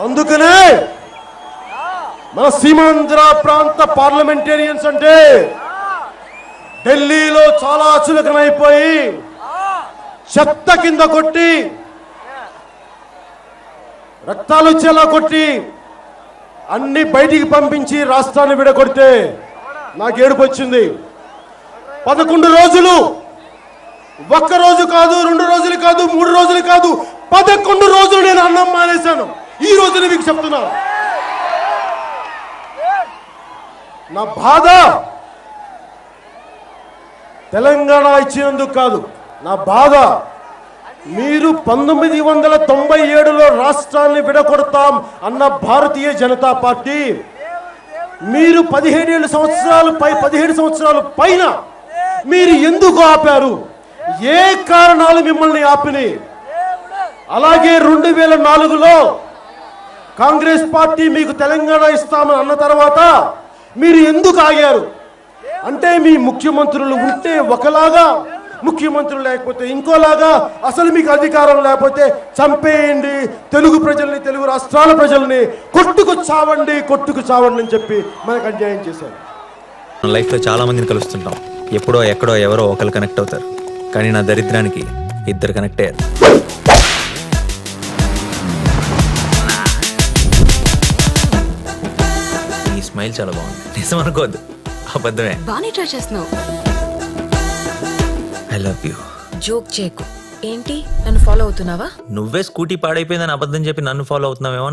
అందుకనే మన సీమాంధ్ర ప్రాంత పార్లమెంటేరియన్స్ అంటే ఢిల్లీలో చాలా చులకనైపోయి చెత్త కింద కొట్టి రక్తాలు వచ్చేలా కొట్టి అన్ని బయటికి పంపించి రాష్ట్రాన్ని విడగొడితే నాకు ఏడుపు వచ్చింది. 11 రోజులు, ఒక్క రోజు కాదు, 2 రోజులు కాదు, 3 రోజులు కాదు, 11 రోజులు నేను అన్నం మానేశాను. ఈ రోజున మీకు చెప్తున్నాను, నా బాధ తెలంగాణ ఇచ్చినందుకు కాదు, నా బాధ మీరు 1997లో రాష్ట్రాన్ని విడగొడతాం అన్న భారతీయ జనతా పార్టీ మీరు 17 సంవత్సరాలు పైన మీరు ఎందుకు ఆపారు? ఏ కారణాలు మిమ్మల్ని ఆపినాయి? అలాగే 2004లో కాంగ్రెస్ పార్టీ మీకు తెలంగాణ ఇస్తామని అన్న తర్వాత మీరు ఎందుకు ఆగారు? అంటే మీ ముఖ్యమంత్రులు ఉంటే ఒకలాగా, ముఖ్యమంత్రులు లేకపోతే ఇంకోలాగా, అసలు మీకు అధికారం లేకపోతే చంపేయండి, తెలుగు ప్రజల్ని, తెలుగు రాష్ట్రాల ప్రజల్ని కొట్టుకు చావండి అని చెప్పి మనకు అన్యాయం చేశారు. మన లైఫ్లో చాలా మందిని కలుస్తుంటాం. ఎప్పుడో ఎక్కడో ఎవరో ఒకరు కనెక్ట్ అవుతారు. కానీ నా దరిద్రానికి 2 కనెక్ట్ అయ్యారు. ఈ స్మైల్ చాలా బాగుంది. నిజం అనుకోవద్దు, అబద్ధమే. బానే ట్రై చేస్తున్నావు. I love you. జోక్ చేయకు. ఏంటి, నన్ను ఫాలో అవుతున్నావా? నువ్వే స్కూటీ పాడైపోయిందని అబద్ధం చెప్పి నన్ను ఫాలో అవుతున్నావేమో.